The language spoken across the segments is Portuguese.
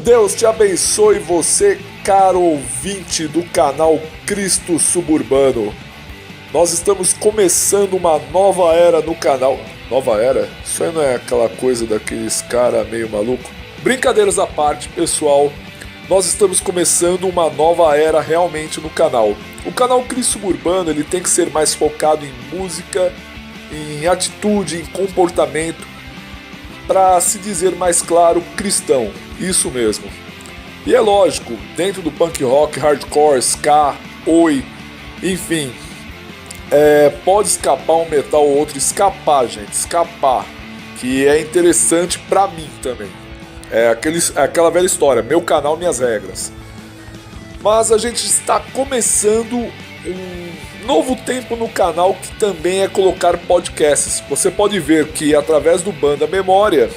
Deus te abençoe você, caro ouvinte do canal Cristo Suburbano. Nós estamos começando uma nova era no canal. Nova era? Isso aí não é aquela coisa daqueles cara meio maluco? Brincadeiras à parte, pessoal. Nós estamos começando uma nova era realmente no canal. O canal Cristo Suburbano ele tem que ser mais focado em música, em atitude, em comportamento, para se dizer mais claro, cristão. Isso mesmo. E é lógico, dentro do punk rock, hardcore, ska, oi, enfim, pode escapar um metal ou outro, escapar, que é interessante pra mim também. É aquela velha história, meu canal, minhas regras. Mas a gente está começando um novo tempo no canal que também é colocar podcasts. Você pode ver que através do Banda Memória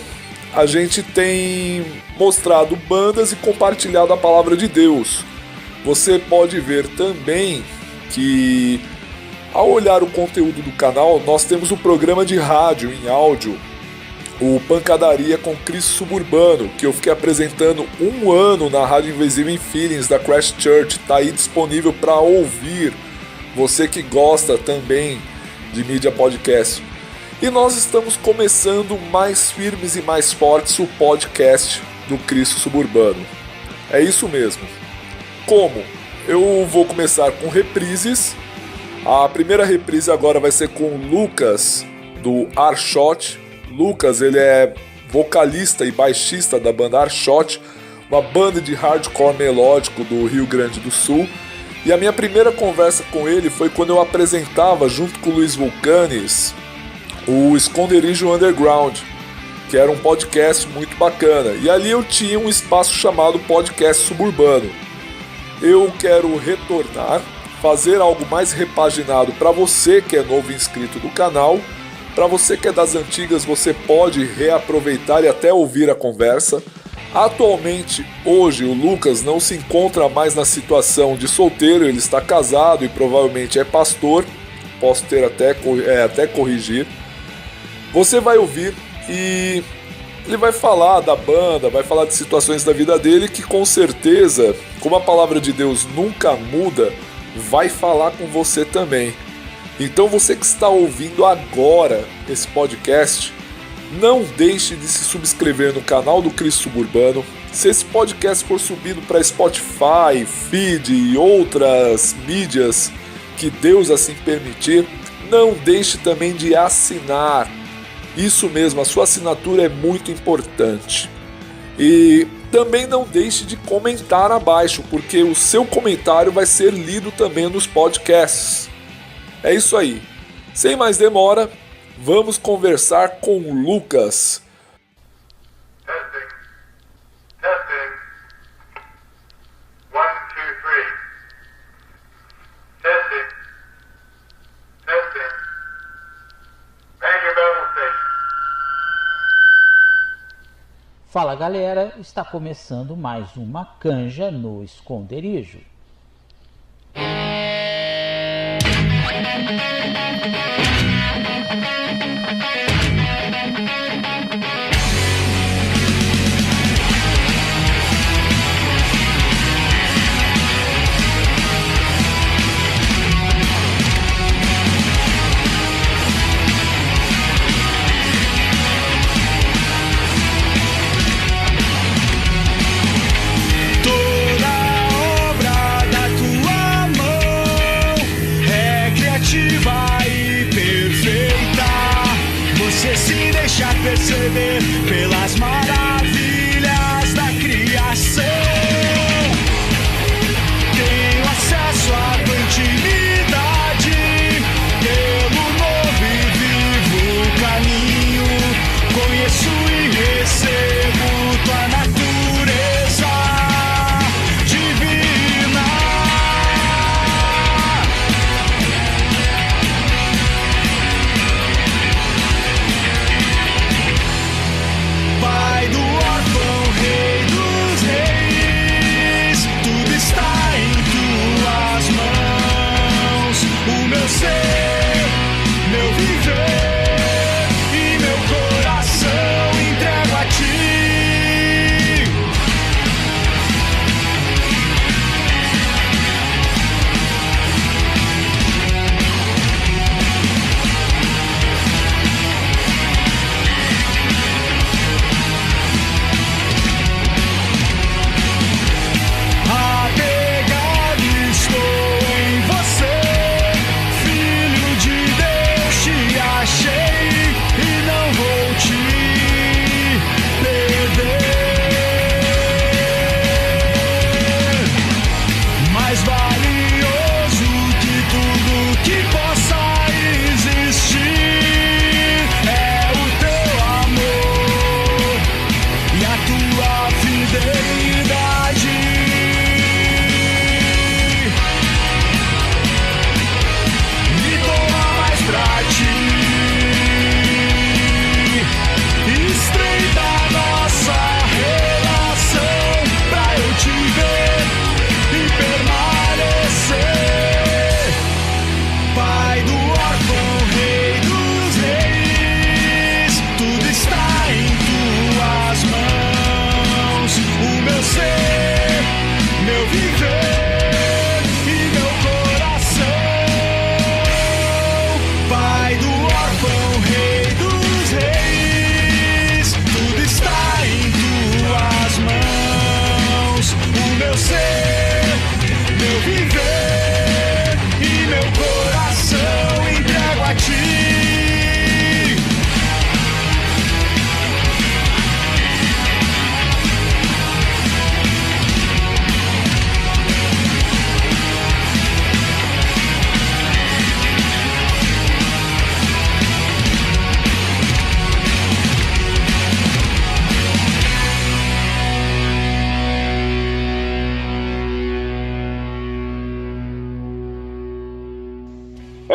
a gente tem mostrado bandas e compartilhado a palavra de Deus. Você pode ver também que ao olhar o conteúdo do canal, nós temos o programa de rádio em áudio, o Pancadaria com Cristo Suburbano, que eu fiquei apresentando 1 ano na Rádio Invisível em Feelings da Crash Church. Está aí disponível para ouvir, você que gosta também de mídia podcast. E nós estamos começando mais firmes e mais fortes o podcast do Cristo Suburbano. É isso mesmo. Como? Eu vou começar com reprises. A primeira reprise agora vai ser com o Lucas, do Arshot. Lucas, ele é vocalista e baixista da banda Arshot, uma banda de hardcore melódico do Rio Grande do Sul. E a minha primeira conversa com ele foi quando eu apresentava, junto com o Luiz Vulcanes, o Esconderijo Underground, que era um podcast muito bacana. E ali eu tinha um espaço chamado Podcast Suburbano. Eu quero retornar, fazer algo mais repaginado para você que é novo inscrito do canal. Para você que é das antigas, você pode reaproveitar e até ouvir a conversa. Atualmente, hoje, o Lucas não se encontra mais na situação de solteiro, ele está casado e provavelmente é pastor. Posso ter até corrigir. Você vai ouvir e ele vai falar da banda, vai falar de situações da vida dele que com certeza, como a palavra de Deus nunca muda, vai falar com você também. Então você que está ouvindo agora esse podcast, não deixe de se subscrever no canal do Cristo Suburbano. Se esse podcast for subido para Spotify, Feed e outras mídias que Deus assim permitir, não deixe também de assinar. Isso mesmo, a sua assinatura é muito importante. E também não deixe de comentar abaixo, porque o seu comentário vai ser lido também nos podcasts. É isso aí. Sem mais demora, vamos conversar com o Lucas. Testing. 1, 2, 3. Testing. Bang your Bible station. Fala galera, está começando mais uma canja no esconderijo. Toda obra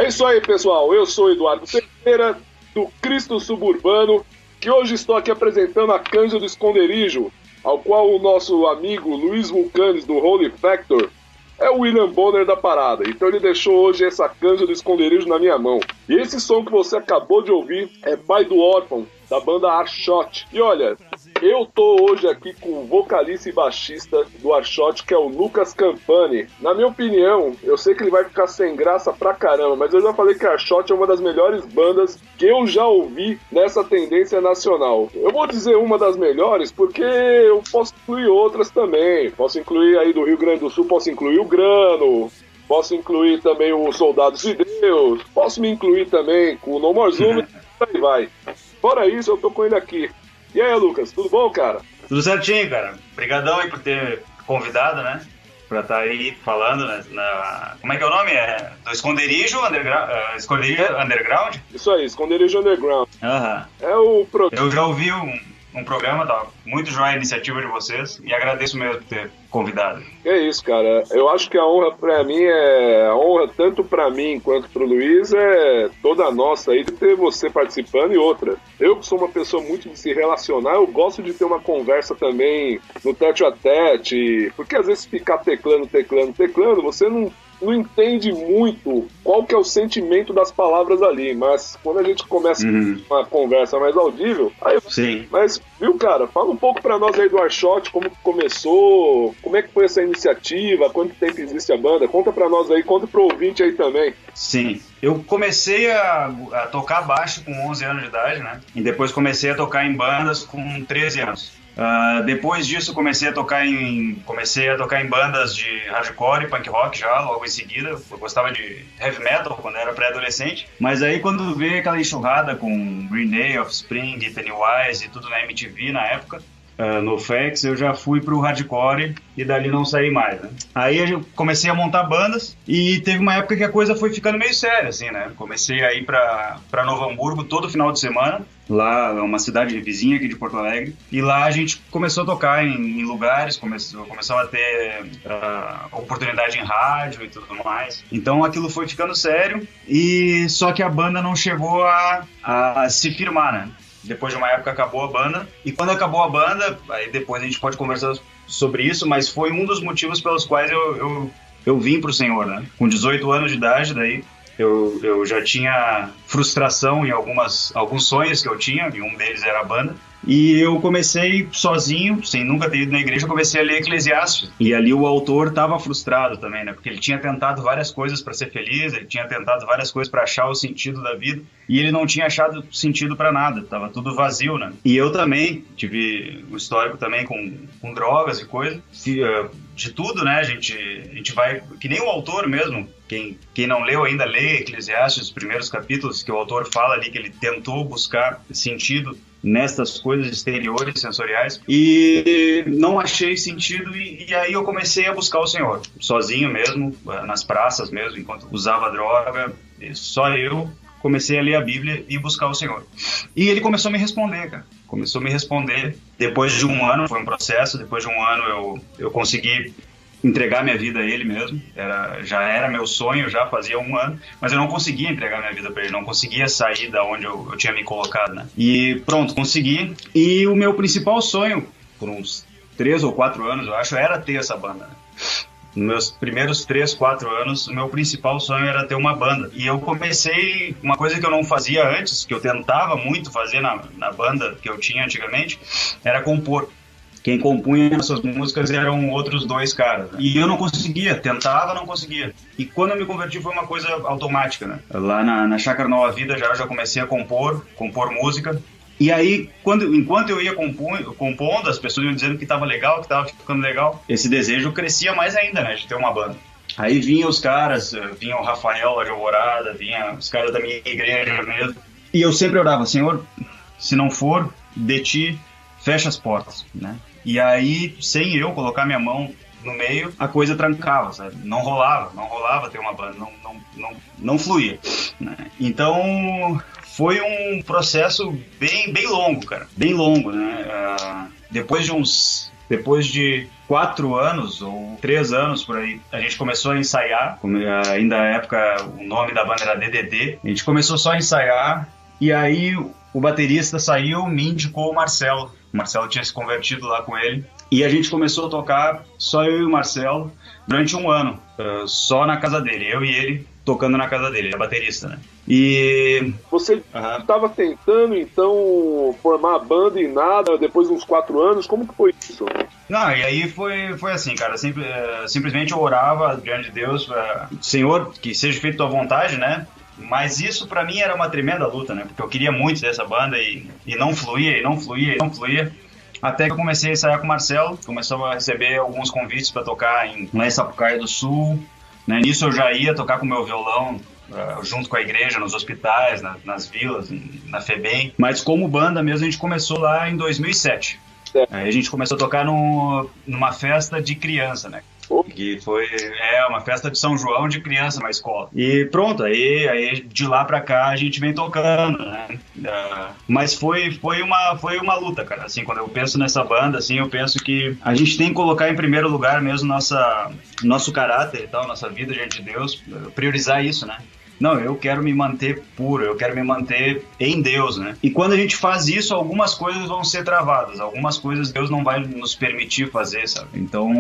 É isso aí, pessoal. Eu sou Eduardo Ferreira, do Cristo Suburbano, que hoje estou aqui apresentando a Canja do Esconderijo, ao qual o nosso amigo Luiz Vulcanes, do Holy Factor, é o William Bonner da parada. Então ele deixou hoje essa Canja do Esconderijo na minha mão. E esse som que você acabou de ouvir é Pai do Órfão, da banda Arshot. E olha, eu tô hoje aqui com o vocalista e baixista do Arshot, que é o Lucas Campani. Na minha opinião, eu sei que ele vai ficar sem graça pra caramba, mas eu já falei que a Arshot é uma das melhores bandas que eu já ouvi nessa tendência nacional. Eu vou dizer uma das melhores porque eu posso incluir outras também. Posso incluir aí do Rio Grande do Sul, posso incluir o Grano, posso incluir também o Soldados de Deus, posso me incluir também com o No More Zoom, e aí vai. Fora isso, eu tô com ele aqui. E aí, Lucas, tudo bom, cara? Tudo certinho, cara. Obrigadão aí por ter convidado, né? Pra estar aí falando, né? Como é que é o nome? Do Esconderijo Underground? Esconderijo Underground? Isso aí, Esconderijo Underground. Aham. É o programa. Eu já ouvi um programa, tá? Muito joia a iniciativa de vocês e agradeço mesmo por ter convidado. É isso, cara. Eu acho que a honra pra mim a honra tanto pra mim quanto pro Luiz é toda nossa aí de ter você participando e outra. Eu que sou uma pessoa muito de se relacionar, eu gosto de ter uma conversa também no tete a tete, porque às vezes ficar teclando, você não entende muito qual que é o sentimento das palavras ali, mas quando a gente começa uma conversa mais audível, aí... Sim. Mas, viu, cara, fala um pouco pra nós aí do Arshot, como que começou, como é que foi essa iniciativa, quanto tempo existe a banda, conta pra nós aí, conta pro ouvinte aí também. Sim, eu comecei a tocar baixo com 11 anos de idade, né, e depois comecei a tocar em bandas com 13 anos. Depois disso comecei a tocar em bandas de hardcore e punk rock já, logo em seguida. Eu gostava de heavy metal quando era pré-adolescente, mas aí quando veio aquela enxurrada com Green Day, Offspring, Pennywise e tudo na MTV na época, no FX, eu já fui pro hardcore e dali não saí mais, né? Aí eu comecei a montar bandas e teve uma época que a coisa foi ficando meio séria, assim, né? Comecei a ir pra Novo Hamburgo todo final de semana. Lá é uma cidade vizinha aqui de Porto Alegre, e lá a gente começou a tocar em lugares, começou a ter oportunidade em rádio e tudo mais. Então aquilo foi ficando sério, e só que a banda não chegou a se firmar, né? Depois de uma época acabou a banda, e quando acabou a banda, aí depois a gente pode conversar sobre isso, mas foi um dos motivos pelos quais eu vim pro Senhor, né? Com 18 anos de idade, daí eu já tinha frustração em alguns sonhos que eu tinha, e um deles era a banda. E eu comecei sozinho, sem nunca ter ido na igreja, eu comecei a ler Eclesiastes. E ali o autor estava frustrado também, né? Porque ele tinha tentado várias coisas para ser feliz, ele tinha tentado várias coisas para achar o sentido da vida, e ele não tinha achado sentido para nada, tava tudo vazio, né? E eu também tive um histórico também com drogas e coisa, de tudo, né? A gente vai, que nem o autor mesmo, quem não leu ainda, lê Eclesiastes, os primeiros capítulos, que o autor fala ali que ele tentou buscar sentido nestas coisas exteriores, sensoriais, e não achei sentido, e aí eu comecei a buscar o Senhor, sozinho mesmo, nas praças mesmo, enquanto usava droga, só eu comecei a ler a Bíblia e buscar o Senhor. E ele começou a me responder, cara. Começou a me responder. Depois de um ano, foi um processo, depois de um ano eu consegui entregar minha vida a ele mesmo, já era meu sonho, já fazia um ano, mas eu não conseguia entregar minha vida para ele, não conseguia sair da onde eu tinha me colocado, né? E pronto, consegui, e o meu principal sonho, por uns 3 ou 4 anos, eu acho, era ter essa banda, né? Nos meus primeiros 3, 4 anos, o meu principal sonho era ter uma banda. E eu comecei uma coisa que eu não fazia antes, que eu tentava muito fazer na banda que eu tinha antigamente, era compor. Quem compunha essas músicas eram outros 2 caras, né? E eu não conseguia, tentava, não conseguia. E quando eu me converti foi uma coisa automática, né? Lá na Chácara Nova Vida já comecei a compor música. E aí, enquanto eu ia compondo, as pessoas iam dizendo que estava legal, que estava ficando legal. Esse desejo crescia mais ainda, né? De ter uma banda. Aí vinham os caras, vinha o Rafael lá de Alvorada, vinha os caras da minha igreja mesmo. E eu sempre orava, Senhor, se não for de ti, fecha as portas, né? E aí, sem eu colocar minha mão no meio, a coisa trancava, sabe? Não rolava ter uma banda, não fluía, né? Então, foi um processo bem longo, cara, bem longo, né? Depois de uns Depois de 4 anos, ou 3 anos por aí, a gente começou a ensaiar. Ainda na época o nome da banda era DDD. A gente começou só a ensaiar, e aí o baterista saiu, me indicou o Marcelo. O Marcelo tinha se convertido lá com ele. E a gente começou a tocar, só eu e o Marcelo, durante 1 ano, só na casa dele. Eu e ele tocando na casa dele, é baterista, né? E Você estava tentando, então, formar a banda e nada, depois de uns 4 anos, como que foi isso? Não, e aí foi assim, cara, simplesmente eu orava diante de Deus, Senhor, que seja feito tua vontade, né? Mas isso pra mim era uma tremenda luta, né? Porque eu queria muito dessa banda e não fluía, e não fluía, e não fluía. Até que eu comecei a ensaiar com o Marcelo, começamos a receber alguns convites para tocar lá em Sapucaia do Sul, né? Nisso eu já ia tocar com o meu violão, junto com a igreja, nos hospitais, nas vilas, na FEBEM. Mas como banda mesmo, a gente começou lá em 2007. Aí a gente começou a tocar numa festa de criança, né? Que foi uma festa de São João de criança na escola. E pronto, aí de lá pra cá a gente vem tocando, né? Mas foi uma luta, cara. Assim, quando eu penso nessa banda, assim, eu penso que a gente tem que colocar em primeiro lugar mesmo nosso caráter e tal, nossa vida diante de Deus, priorizar isso, né? Não, eu quero me manter puro, eu quero me manter em Deus, né? E quando a gente faz isso, algumas coisas vão ser travadas, algumas coisas Deus não vai nos permitir fazer, sabe? Então,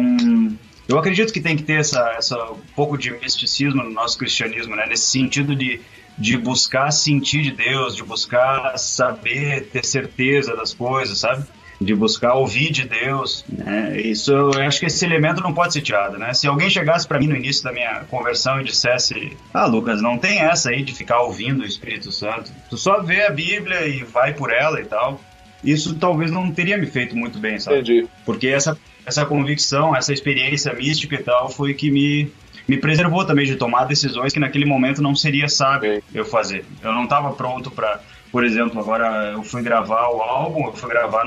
eu acredito que tem que ter essa um pouco de misticismo no nosso cristianismo, né? Nesse sentido de buscar sentir de Deus, de buscar saber, ter certeza das coisas, sabe? De buscar ouvir de Deus, né? Isso, eu acho que esse elemento não pode ser tirado, né? Se alguém chegasse para mim no início da minha conversão e dissesse: Lucas, não tem essa aí de ficar ouvindo o Espírito Santo, tu só vê a Bíblia e vai por ela e tal, isso talvez não teria me feito muito bem, sabe? Entendi. Porque essa convicção, essa experiência mística e tal foi que me preservou também de tomar decisões que naquele momento não seria sábio eu fazer. Eu não estava pronto para... Por exemplo, agora eu fui gravar o álbum, eu fui gravar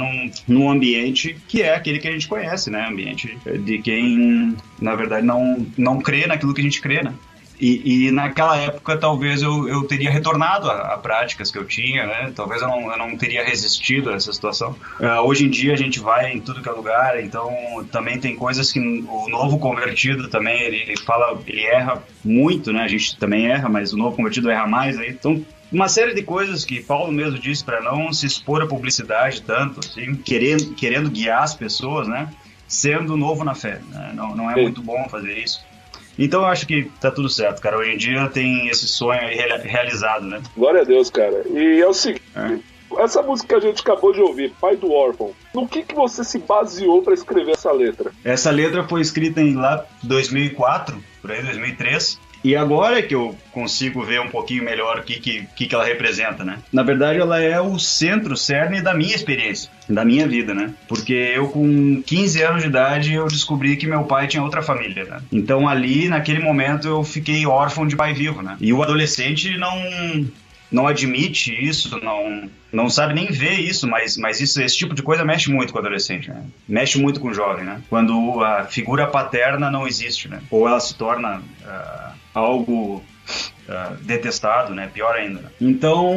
num ambiente que é aquele que a gente conhece, né? Ambiente de quem, na verdade, não crê naquilo que a gente crê, né? E naquela época, talvez eu teria retornado a práticas que eu tinha, né? Talvez eu não teria resistido a essa situação. Hoje em dia, a gente vai em tudo que é lugar, então também tem coisas que o novo convertido também, ele erra muito, né? A gente também erra, mas o novo convertido erra mais, aí. Então, uma série de coisas que Paulo mesmo disse para não se expor à publicidade tanto, assim, querendo guiar as pessoas, né? Sendo novo na fé, né? Não é muito bom fazer isso. Então eu acho que tá tudo certo, cara. Hoje em dia tem esse sonho aí realizado, né? Glória a Deus, cara. E é o seguinte, essa música que a gente acabou de ouvir, Pai do Órfão, no que você se baseou para escrever essa letra? Essa letra foi escrita em lá 2004, por aí, 2003. E agora é que eu consigo ver um pouquinho melhor o que ela representa, né? Na verdade, ela é o cerne da minha experiência, da minha vida, né? Porque eu, com 15 anos de idade, eu descobri que meu pai tinha outra família, né? Então, ali, naquele momento, eu fiquei órfão de pai vivo, né? E o adolescente não admite isso, não sabe nem ver isso, mas esse tipo de coisa mexe muito com o adolescente, né? Mexe muito com o jovem, né? Quando a figura paterna não existe, né? Ou ela se torna algo detestado, né? Pior ainda. Então,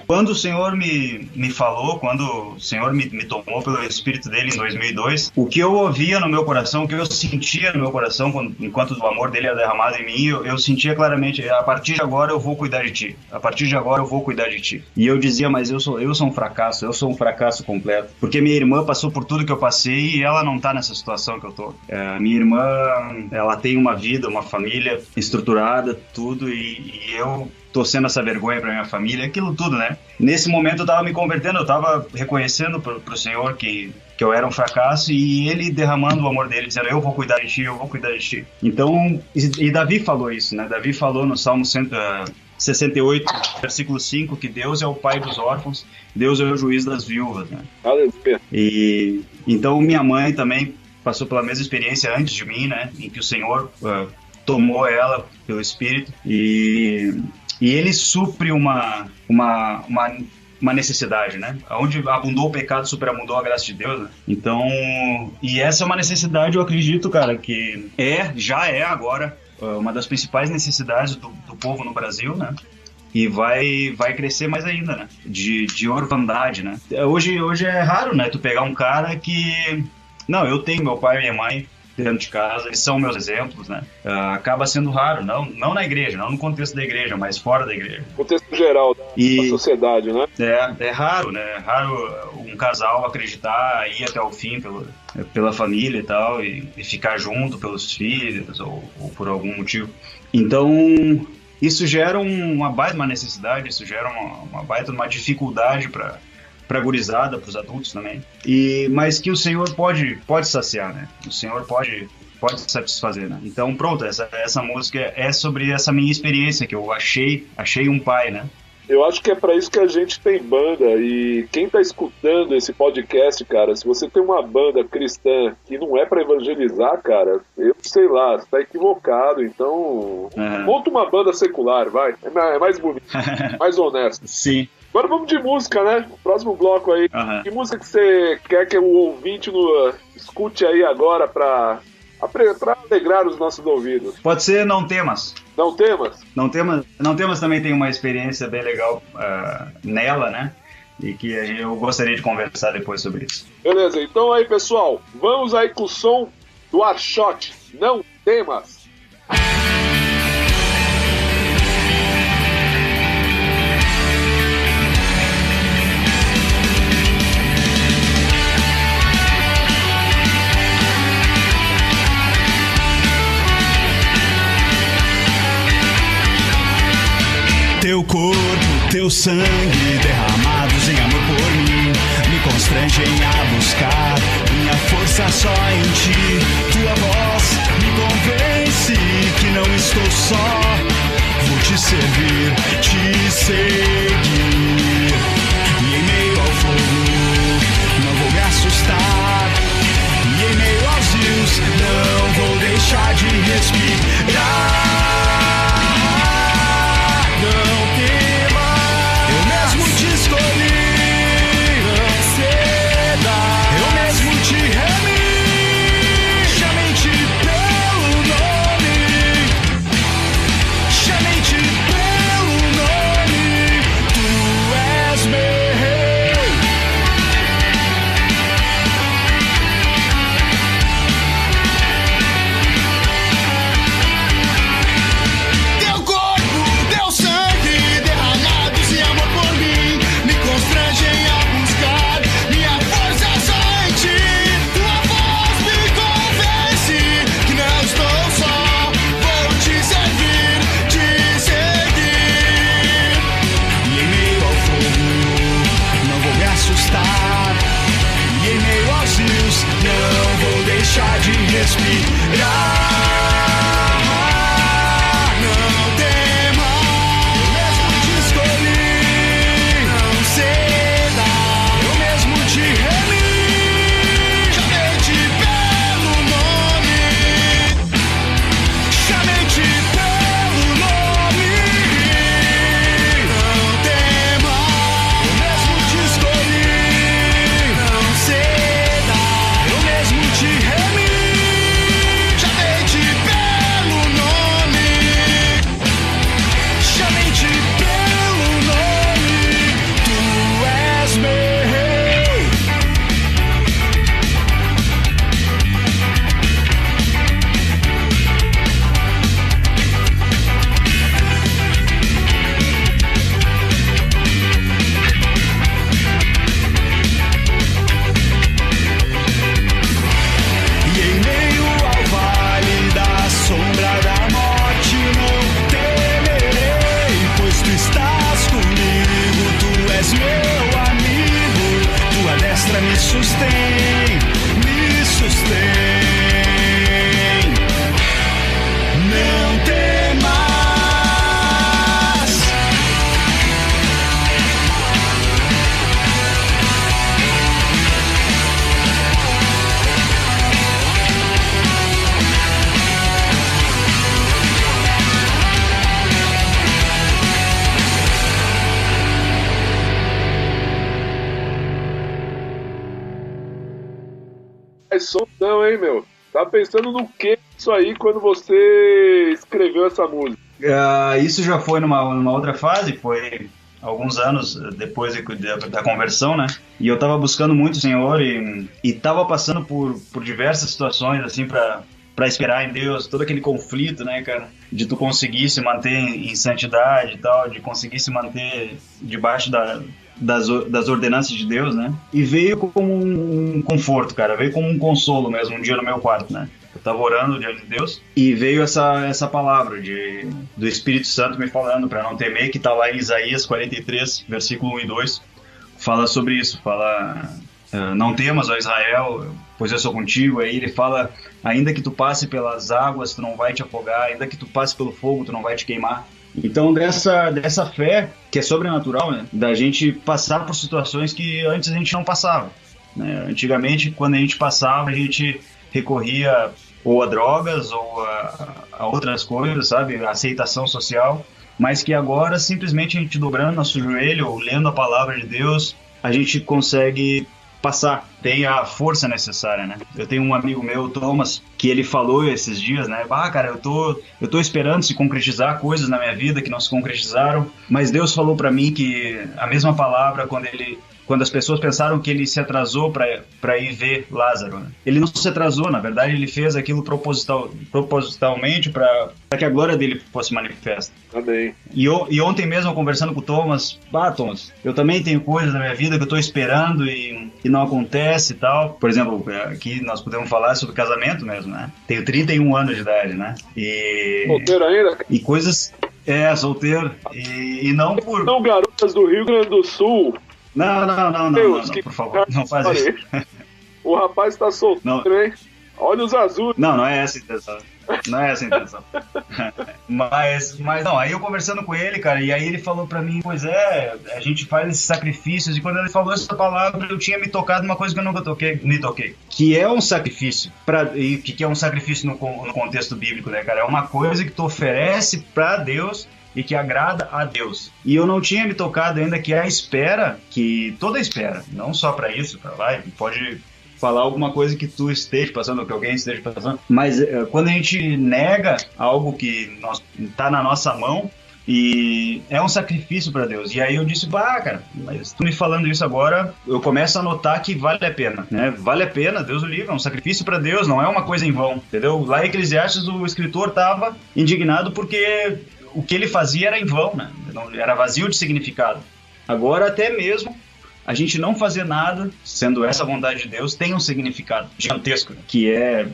quando o Senhor me falou, quando o Senhor me tomou pelo Espírito dele em 2002, o que eu ouvia no meu coração, o que eu sentia no meu coração, enquanto o amor dele era derramado em mim, eu sentia claramente: a partir de agora eu vou cuidar de ti. A partir de agora eu vou cuidar de ti. E eu dizia: mas eu sou um fracasso, eu sou um fracasso completo. Porque minha irmã passou por tudo que eu passei e ela não tá nessa situação que eu tô. Minha irmã, ela tem uma vida, uma família estruturada, tudo, e eu tô sendo essa vergonha pra minha família, aquilo tudo, né? Nesse momento eu tava me convertendo, eu tava reconhecendo pro Senhor que eu era um fracasso, e ele derramando o amor dele, dizendo: eu vou cuidar de ti, eu vou cuidar de ti. Então, e Davi falou isso, né? Davi falou no Salmo 68, versículo 5, que Deus é o pai dos órfãos, Deus é o juiz das viúvas, né? Aleluia. E então minha mãe também passou pela mesma experiência antes de mim, né? Em que o Senhor tomou ela pelo Espírito e ele supre uma necessidade, né? Onde abundou o pecado, superabundou a graça de Deus, né? Então, e essa é uma necessidade, eu acredito, cara, que já é agora uma das principais necessidades do povo no Brasil, né? E vai crescer mais ainda, né? De orfandade, né? Hoje é raro, né? Tu pegar um cara que Não, eu tenho meu pai e minha mãe dentro de casa, eles são meus exemplos, né? Acaba sendo raro, não na igreja, não no contexto da igreja, mas fora da igreja. Contexto geral da sociedade, né? É raro, né? É raro um casal acreditar, ir até o fim pela família e tal, e ficar junto pelos filhos ou por algum motivo. Então, isso gera uma baita uma necessidade, isso gera uma baita uma dificuldade para a gurizada, para os adultos também. Mas que o Senhor pode saciar, né? O Senhor pode satisfazer, né? Então, pronto, essa música é sobre essa minha experiência, que eu achei um pai, né? Eu acho que é pra isso que a gente tem banda, e quem tá escutando esse podcast, cara, se você tem uma banda cristã que não é pra evangelizar, cara, eu sei lá, você tá equivocado, então monta uma banda secular, vai, é mais bonito, mais honesto. Sim. Agora vamos de música, né? Próximo bloco aí. Que música que você quer que o ouvinte escute aí agora pra alegrar os nossos ouvidos? Pode ser Não Temas. Não Temas? Não Temas também tem uma experiência bem legal nela, né? E que eu gostaria de conversar depois sobre isso. Beleza, então aí, pessoal, vamos aí com o som do Arshot, Não Temas. Teu corpo, teu sangue derramados em amor por mim me constrangem a buscar minha força só em ti. Tua voz me convence que não estou só. Vou te servir, te seguir. E em meio ao fogo não vou me assustar. E em meio aos rios não vou deixar de respirar. Não, hein, meu? Tá pensando no que isso aí quando você escreveu essa música? Isso já foi numa outra fase, foi alguns anos depois da conversão, né? E eu tava buscando muito o Senhor e tava passando por diversas situações, assim, pra esperar em Deus, todo aquele conflito, né, cara? De tu conseguir se manter em santidade e tal, de conseguir se manter debaixo das ordenanças de Deus, né? E veio como um conforto, cara, veio como um consolo mesmo, um dia no meu quarto, né? Eu tava orando diante de Deus e veio essa palavra do Espírito Santo me falando para não temer, que tá lá em Isaías 43, versículo 1 e 2, fala sobre isso, fala... não temas, ó Israel, pois eu sou contigo. Aí ele fala, ainda que tu passe pelas águas, tu não vai te afogar, ainda que tu passe pelo fogo, tu não vai te queimar. Então dessa fé, que é sobrenatural, né, da gente passar por situações que antes a gente não passava, né? Antigamente, quando a gente passava, a gente recorria ou a drogas ou a outras coisas, sabe, a aceitação social, mas que agora simplesmente a gente dobrando nosso joelho ou lendo a palavra de Deus, a gente consegue passar, tem a força necessária, né? Eu tenho um amigo meu, Thomas, que ele falou esses dias, né? Cara, eu tô esperando se concretizar coisas na minha vida que não se concretizaram, mas Deus falou pra mim que a mesma palavra quando as pessoas pensaram que ele se atrasou para ir ver Lázaro, né? Ele não se atrasou, na verdade ele fez aquilo propositalmente para que a glória dele fosse manifesta. Amém. E ontem mesmo, conversando com o Thomas, Thomas, eu também tenho coisas na minha vida que eu estou esperando e não acontece e tal. Por exemplo, aqui nós podemos falar sobre casamento mesmo, né? Tenho 31 anos de idade, né? Solteiro ainda? E coisas... solteiro. E não por... São garotas do Rio Grande do Sul. Não, Deus, por favor, não faz isso. O rapaz tá solteiro, hein? Olha os azuis. Não é essa a intenção. Não é essa a intenção. mas não, aí eu conversando com ele, cara, e aí ele falou pra mim, pois é, a gente faz esses sacrifícios, e quando ele falou essa palavra, eu tinha me tocado numa coisa que eu nunca me toquei. Que é um sacrifício, e que é um sacrifício no contexto bíblico, né, cara? É uma coisa que tu oferece pra Deus e que agrada a Deus. E eu não tinha me tocado ainda que é a espera, que toda a espera, não só para isso, para lá, pode falar alguma coisa que tu esteja passando, que alguém esteja passando, mas quando a gente nega algo que tá na nossa mão, e é um sacrifício para Deus. E aí eu disse, cara, mas tu me falando isso agora, eu começo a notar que vale a pena, né? Vale a pena, Deus o livre, é um sacrifício para Deus, não é uma coisa em vão, entendeu? Lá em Eclesiastes o escritor tava indignado porque o que ele fazia era em vão, né? Era vazio de significado. Agora até mesmo a gente não fazer nada, sendo essa a vontade de Deus, tem um significado gigantesco, que é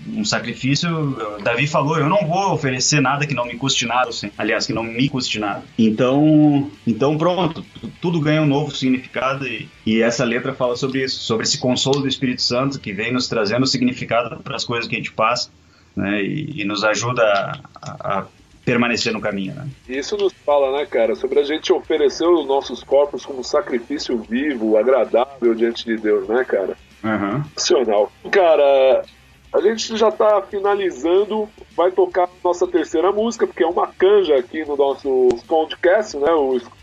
um sacrifício. Davi falou, eu não vou oferecer nada que não me custe nada, assim. Aliás, que não me custe nada. Então pronto, tudo ganha um novo significado e essa letra fala sobre isso, sobre esse consolo do Espírito Santo que vem nos trazendo significado para as coisas que a gente passa, né, e nos ajuda a permanecer no caminho, né? Isso nos fala, né, cara, sobre a gente oferecer os nossos corpos como sacrifício vivo, agradável diante de Deus, né, cara? Uhum. Nacional. Cara, a gente já tá finalizando, vai tocar nossa terceira música, porque é uma canja aqui no nosso podcast, né,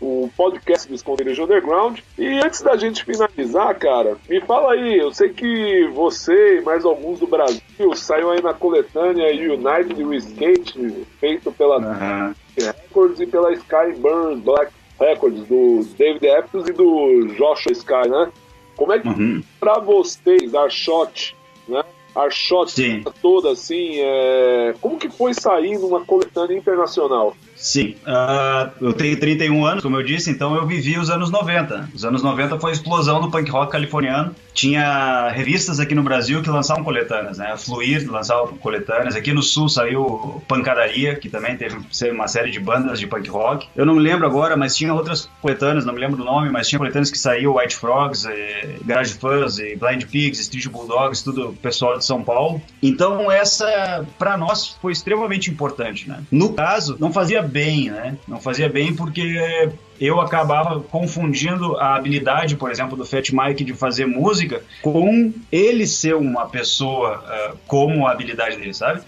o podcast do Esconderijo Underground. E antes da gente finalizar, cara, me fala aí, eu sei que você e mais alguns do Brasil saiu aí na coletânea United We Skate, feito pela Records e pela Sky Burns Black Records, do David Epps e do Joshua Sky, né? Como é que pra vocês, Arshot, né? Arshot toda assim, como que foi sair numa coletânea internacional? Sim, eu tenho 31 anos, como eu disse, então eu vivi os anos 90. Os anos 90 foi a explosão do punk rock californiano. Tinha revistas aqui no Brasil que lançavam coletâneas, né? A Fluir lançava coletâneas. Aqui no Sul saiu Pancadaria, que também teve uma série de bandas de punk rock. Eu não me lembro agora, mas tinha outras coletâneas, não me lembro do nome, mas tinha coletâneas que saíam White Frogs, Garage Fuzz, Blind Pigs, Street Bulldogs, tudo pessoal de São Paulo. Então essa, pra nós, foi extremamente importante, né? No caso, não fazia bem, né? Não fazia bem porque eu acabava confundindo a habilidade, por exemplo, do Fat Mike de fazer música com ele ser uma pessoa como a habilidade dele, sabe?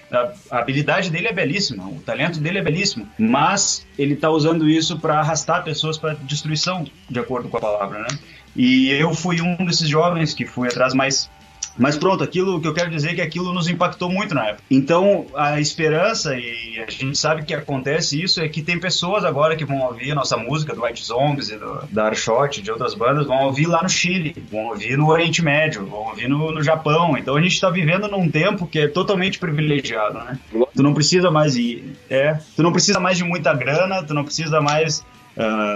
A habilidade dele é belíssima, o talento dele é belíssimo, mas ele tá usando isso para arrastar pessoas para destruição, de acordo com a palavra, né? E eu fui um desses jovens que fui atrás mais Mas pronto, aquilo que eu quero dizer é que aquilo nos impactou muito na época. Então, a esperança, e a gente sabe que acontece isso, é que tem pessoas agora que vão ouvir a nossa música do White Zombie e da Arshot, de outras bandas, vão ouvir lá no Chile, vão ouvir no Oriente Médio, vão ouvir no Japão. Então a gente está vivendo num tempo que é totalmente privilegiado, né? Tu não precisa mais tu não precisa mais de muita grana, tu não precisa mais...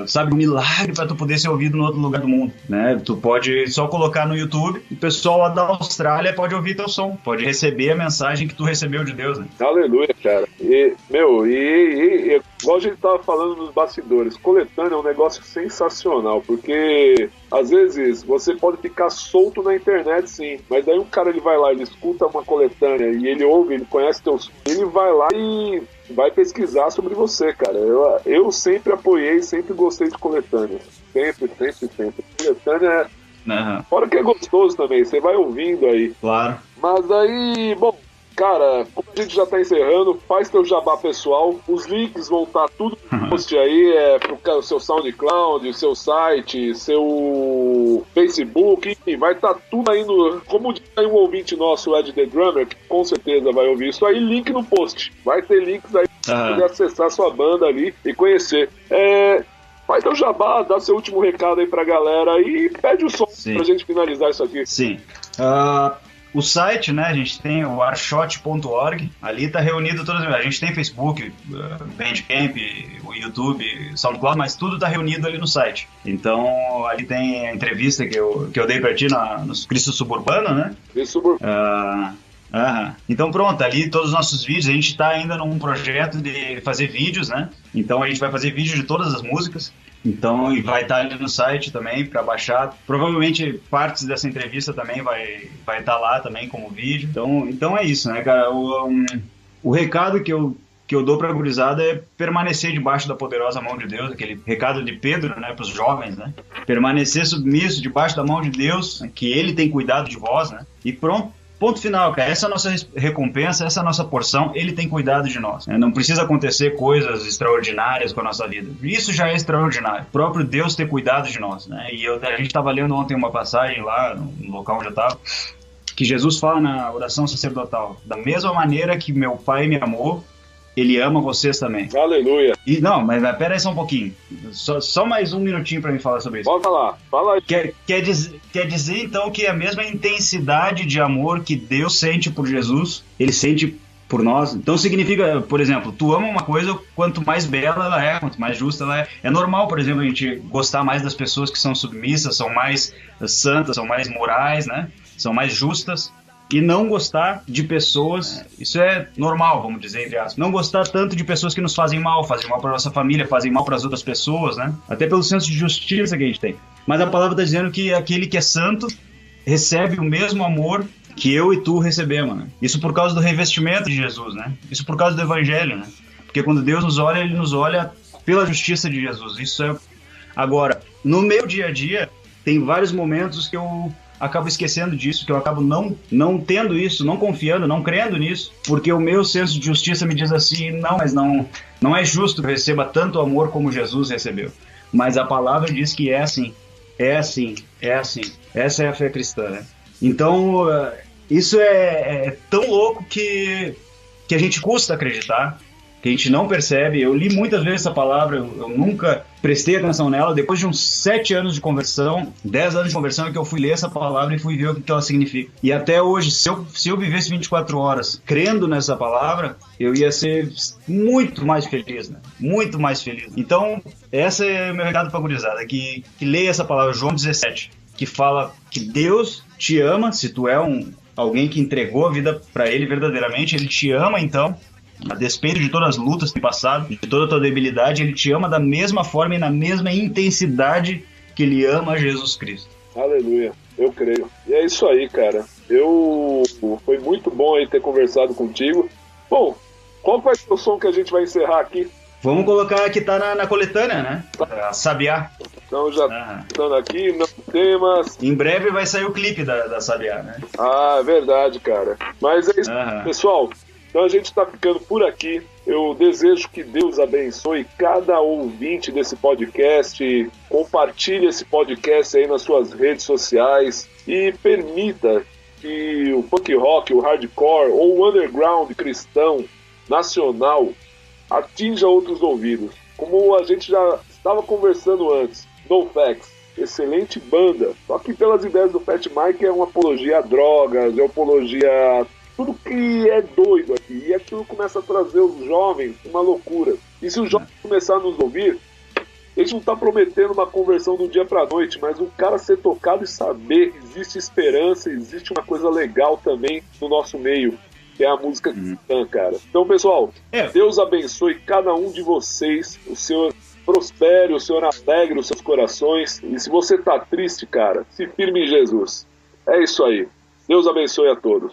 sabe, um milagre para tu poder ser ouvido em outro lugar do mundo, né? Tu pode só colocar no YouTube, o pessoal lá da Austrália pode ouvir teu som, pode receber a mensagem que tu recebeu de Deus, né? Aleluia, cara. E igual a gente tava falando nos bastidores, coletânea é um negócio sensacional, porque às vezes você pode ficar solto na internet, sim, mas daí um cara, ele vai lá, ele escuta uma coletânea e ele ouve, ele conhece teus, ele vai lá e vai pesquisar sobre você, cara. Eu sempre apoiei, sempre gostei de coletâneas. Sempre. Coletânea, fora que é gostoso também, você vai ouvindo aí. Claro. Mas aí, bom, cara, como a gente já tá encerrando, faz teu jabá pessoal. Os links vão estar tudo no post aí, pro seu SoundCloud, seu site, seu Facebook, enfim, vai estar tudo aí no... Como diz aí um ouvinte nosso, o Ed The Drummer, que com certeza vai ouvir isso aí, link no post. Vai ter links aí pra poder acessar sua banda ali e conhecer. Faz teu jabá, dá seu último recado aí pra galera e pede o som pra gente finalizar isso aqui. Sim. O site, né, a gente tem o arshot.org, ali tá reunido todas as... A gente tem Facebook, Bandcamp, o YouTube, SoundCloud, mas tudo tá reunido ali no site. Então, ali tem a entrevista que eu dei pra ti no Cristo Suburbano, né? Cristo Suburbano. Então pronto, ali todos os nossos vídeos, a gente está ainda num projeto de fazer vídeos, né? Então a gente vai fazer vídeo de todas as músicas, então e vai estar ali no site também para baixar. Provavelmente partes dessa entrevista também vai estar lá também como vídeo. Então é isso, né, cara? O recado que eu dou para a gurizada é permanecer debaixo da poderosa mão de Deus, aquele recado de Pedro, né, para os jovens, né? Permanecer submisso debaixo da mão de Deus, né, que Ele tem cuidado de vós, né? E pronto. Ponto final, cara. Essa é a nossa recompensa, essa é a nossa porção. Ele tem cuidado de nós, né? Não precisa acontecer coisas extraordinárias com a nossa vida. Isso já é extraordinário. O próprio Deus ter cuidado de nós, né? E a gente estava lendo ontem uma passagem lá no local onde eu estava, que Jesus fala na oração sacerdotal: da mesma maneira que meu Pai me amou, Ele ama vocês também. Aleluia. E não, mas pera aí só um pouquinho. Só mais um minutinho pra mim falar sobre isso. Pode falar, fala aí. Quer dizer então que a mesma intensidade de amor que Deus sente por Jesus, Ele sente por nós. Então significa, por exemplo, tu ama uma coisa, quanto mais bela ela é, quanto mais justa ela é. É normal, por exemplo, a gente gostar mais das pessoas que são submissas, são mais santas, são mais morais, né? São mais justas. E não gostar de pessoas, isso é normal, vamos dizer, entre aspas. Não gostar tanto de pessoas que nos fazem mal para nossa família, fazem mal para as outras pessoas, né? Até pelo senso de justiça que a gente tem. Mas a palavra está dizendo que aquele que é santo recebe o mesmo amor que eu e tu recebemos, né? Isso por causa do revestimento de Jesus, né? Isso por causa do evangelho, né? Porque quando Deus nos olha, Ele nos olha pela justiça de Jesus. Isso é... Agora, no meu dia a dia, tem vários momentos que eu acabo esquecendo disso, que eu acabo não tendo isso, não confiando, não crendo nisso, porque o meu senso de justiça me diz assim: não, mas não é justo que eu receba tanto amor como Jesus recebeu. Mas a palavra diz que é assim, é assim, é assim. Essa é a fé cristã, né? Então, isso é tão louco que a gente custa acreditar, que a gente não percebe. Eu li muitas vezes essa palavra, eu nunca prestei atenção nela. Depois de uns 7 anos de conversão, 10 anos de conversão, é que eu fui ler essa palavra e fui ver o que ela significa. E até hoje, se eu vivesse 24 horas crendo nessa palavra, eu ia ser muito mais feliz, né? Muito mais feliz. Então, esse é o meu recado para a gurizada, que leia essa palavra, João 17, que fala que Deus te ama. Se tu é alguém que entregou a vida para Ele verdadeiramente, Ele te ama. Então, a despeito de todas as lutas que passado, de toda a tua debilidade, Ele te ama da mesma forma e na mesma intensidade que Ele ama Jesus Cristo. Aleluia, eu creio. E é isso aí, cara. Foi muito bom aí ter conversado contigo. Bom, qual vai ser o som que a gente vai encerrar aqui? Vamos colocar que tá na coletânea, né? A Sabiá. Então já estando aqui, não temas. Em breve vai sair o clipe da Sabiá, né? Ah, é verdade, cara. Mas é isso, pessoal. Então a gente está ficando por aqui. Eu desejo que Deus abençoe cada ouvinte desse podcast. Compartilhe esse podcast aí nas suas redes sociais e permita que o punk rock, o hardcore ou o underground cristão nacional atinja outros ouvidos. Como a gente já estava conversando antes, NoFX, excelente banda, só que pelas ideias do Fat Mike é uma apologia a drogas, é uma apologia a tudo que é doido aqui, e aquilo começa a trazer os jovens uma loucura. E se os jovens começarem a nos ouvir, a gente não está prometendo uma conversão do dia para a noite, mas o cara ser tocado e saber que existe esperança, existe uma coisa legal também no nosso meio, que é a música cristã, cara. Então, pessoal, Deus abençoe cada um de vocês, o Senhor prospere, o Senhor alegre os seus corações, e se você tá triste, cara, se firme em Jesus. É isso aí. Deus abençoe a todos.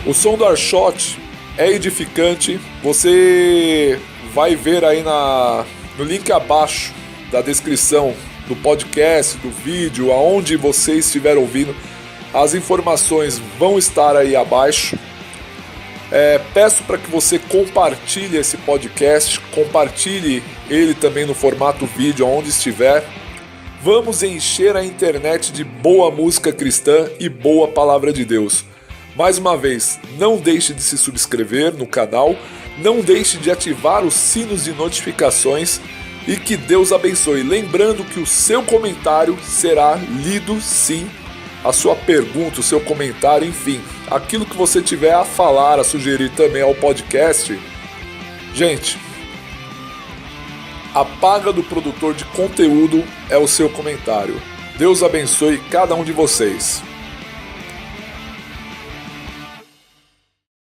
O som do Arshot é edificante. Você vai ver aí no link abaixo da descrição do podcast, do vídeo, aonde você estiver ouvindo. As informações vão estar aí abaixo. Peço para que você compartilhe esse podcast, compartilhe ele também no formato vídeo, aonde estiver. Vamos encher a internet de boa música cristã e boa palavra de Deus. Mais uma vez, não deixe de se subscrever no canal, não deixe de ativar os sinos de notificações e que Deus abençoe. Lembrando que o seu comentário será lido sim, a sua pergunta, o seu comentário, enfim, aquilo que você tiver a falar, a sugerir também ao podcast. Gente, a paga do produtor de conteúdo é o seu comentário. Deus abençoe cada um de vocês.